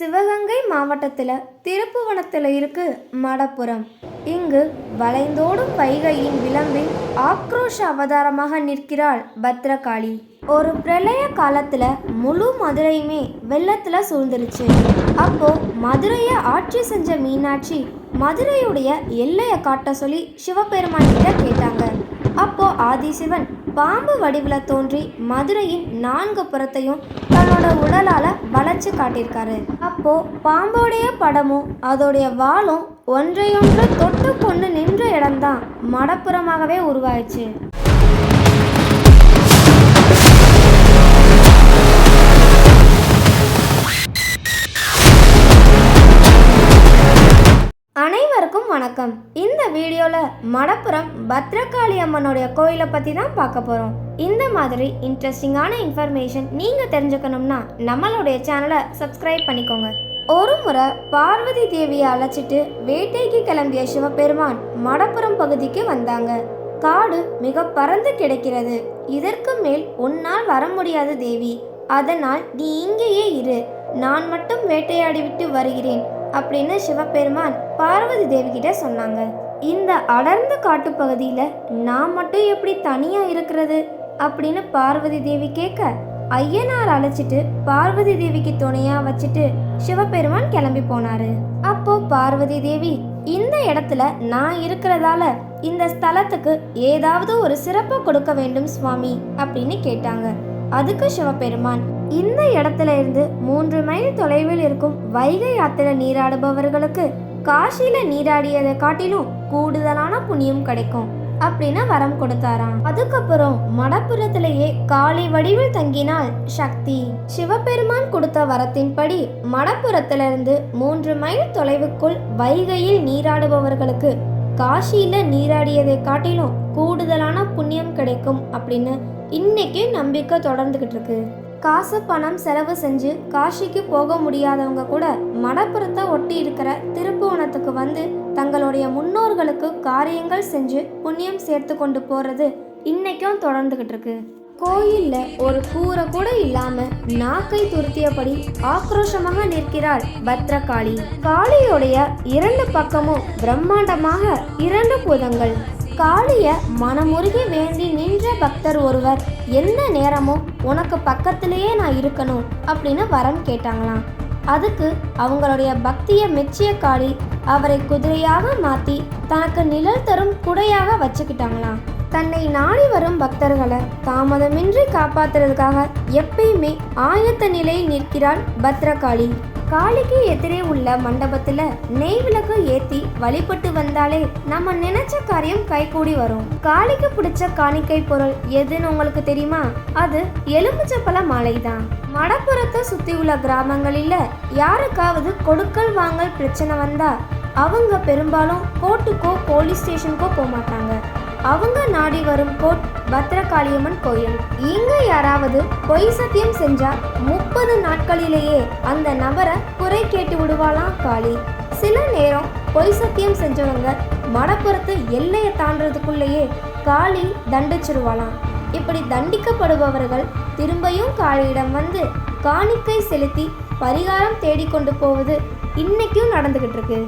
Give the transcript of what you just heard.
சிவகங்கை மாவட்டத்தில் திருப்புவனத்தில் இருக்கு மடப்புரம். இங்கு வளைந்தோடும் வைகையின் விளம்பில் ஆக்ரோஷ அவதாரமாக நிற்கிறாள் பத்ரகாளி. ஒரு பிரளய காலத்துல முழு மதுரையுமே வெள்ளத்துல சூழ்ந்துருச்சு. அப்போ மதுரையை ஆட்சி செஞ்ச மீனாட்சி மதுரையுடைய எல்லையை காட்ட சொல்லி சிவபெருமான் கிட்ட கேட்டாங்க. அப்போ ஆதிசிவன் பாம்பு வடிவில் தோன்றி மதுரையின் 4 புறத்தையும் தன்னோட உடலால வளைச்சு காட்டியிருக்காரு. அப்போ பாம்போடைய படமும் அதோடைய வாளும் ஒன்றையொன்று தொட்டு கொண்டு நின்ற இடம்தான் மடப்புறமாகவே உருவாயிச்சு. அனைவருக்கும் வணக்கம். இந்த வீடியோவில் மடப்புரம் பத்ரகாளி அம்மனுடைய கோயிலை பற்றி தான் பார்க்க போகிறோம். இந்த மாதிரி இன்ட்ரெஸ்டிங்கான இன்ஃபர்மேஷன் நீங்கள் தெரிஞ்சுக்கணும்னா நம்மளுடைய சேனலை சப்ஸ்கிரைப் பண்ணிக்கோங்க. ஒரு முறை பார்வதி தேவியை அழைச்சிட்டு வேட்டைக்கு கிளம்பிய சிவபெருமான் மடப்புரம் பகுதிக்கு வந்தாங்க. காடு மிக பறந்து கிடக்கிறது. இதற்கு மேல் உன்னால் வர முடியாது தேவி, அதனால் நீ இங்கேயே இரு, நான் மட்டும் வேட்டையாடி விட்டு வருகிறேன் அப்படின்னு சிவபெருமான் பார்வதி தேவி கிட்ட சொன்னாங்க. இந்த அடர்ந்த காட்டுப்பகுதியில நான் மட்டும் எப்படி தனியா இருக்கிறது அப்படின்னு பார்வதி தேவி கேட்க, ஐயனார் அழைச்சிட்டு பார்வதி தேவிக்கு துணையா வச்சுட்டு சிவபெருமான் கிளம்பி போனாரு. அப்போ பார்வதி தேவி, இந்த இடத்துல நான் இருக்கிறதால இந்த ஸ்தலத்துக்கு ஏதாவது ஒரு சிறப்பு கொடுக்க வேண்டும் சுவாமி அப்படின்னு கேட்டாங்க. அதுக்கு சிவபெருமான், இந்த இடத்துல இருந்து 3 மைல் தொலைவில் இருக்கும் வைகை ஆத்துல நீராடுபவர்களுக்கு காசியில நீராடியதை காட்டிலும் கூடுதலான புண்ணியம் கிடைக்கும் அப்படின்னு வரம் கொடுத்தாராம். அதுக்கப்புறம் மடப்புறத்திலேயே காளி வடிவில் தங்கினாள் சக்தி. சிவபெருமான் கொடுத்த வரத்தின்படி மடப்புறத்திலிருந்து 3 மைல் தொலைவுக்குள் வைகையில் நீராடுபவர்களுக்கு காசியில நீராடியதை காட்டிலும் கூடுதலான புண்ணியம் கிடைக்கும் அப்படின்னு இன்னைக்கு நம்பிக்கை தொடர்ந்துகிட்டு இருக்கு. காசு பணம் செலவு செஞ்சு காசிக்கு போக முடியாதவங்க கூட மடப்புறத்தை ஒட்டி இருக்கிற திருப்புவனத்துக்கு வந்து தங்களுடைய முன்னோர்களுக்கு காரியங்கள் செஞ்சு புண்ணியம் சேர்த்து கொண்டு போறது இன்னைக்கும் தொடர்ந்துகிட்டு இருக்கு. கோயில்ல ஒரு கூரை கூட இல்லாம நாக்கை துருத்தியபடி ஆக்ரோஷமாக நிற்கிறாள் பத்ரகாளி. காளியோடைய 2 பக்கமும் பிரம்மாண்டமாக 2 பூதங்கள். காளிய மனமுருகி வேண்டி நின்ற பக்தர் ஒருவர் எந்த நேரமும் உனக்கு பக்கத்திலேயே நான் இருக்கணும் அப்படின்னு வரம் கேட்டாங்களாம். அதுக்கு அவங்களுடைய பக்தியை மெச்சிய காளி அவரை குதிரையாக மாற்றி தனக்கு நிழல் தரும் குடையாக வச்சுக்கிட்டாங்களாம். தன்னை நாடி வரும் பக்தர்களை தாமதமின்றி காப்பாத்துறதுக்காக எப்பயுமே ஆயத்த நிலையில் நிற்கிறாள் பத்ரகாளி. காளிக்கு எதிரே உள்ள மண்டபத்துல நெய் விளக்கு ஏத்தி வழிபட்டு வந்தாலே நம்ம நினைச்ச காரியம் கைகூடி வரும். காளிக்கு பிடிச்ச காணிக்கை பொருள் எதுன்னு உங்களுக்கு தெரியுமா? அது எலுமிச்சப்பழ மாலை தான். மடப்புறத்தை சுத்தி உள்ள கிராமங்களில் யாருக்காவது கொடுக்கல் வாங்கல் பிரச்சனை வந்தா அவங்க பெரும்பாலும் கோர்ட்டுக்கோ போலீஸ் ஸ்டேஷனுக்கோ போக மாட்டாங்க. அவங்க நாடி வரும் கோர்ட் பத்ரகாளியம்மன் கோயில். இங்க யாராவது பொய் சத்தியம் செஞ்சா 30 நாட்களிலேயே அந்த நபரை குறை கேட்டு விடுவாளாம் காளி. சில நேரம் பொய் சத்தியம் செஞ்சவங்க மடப்புறத்து எல்லையை தாண்டறதுக்குள்ளேயே காளி தண்டிச்சிருவாளாம். இப்படி தண்டிக்கப்படுபவர்கள் திரும்பியும் காளியிடம் வந்து காணிக்கை செலுத்தி பரிகாரம் தேடிக்கொண்டு போவது இன்னைக்கும் நடந்துகிட்டு இருக்கு.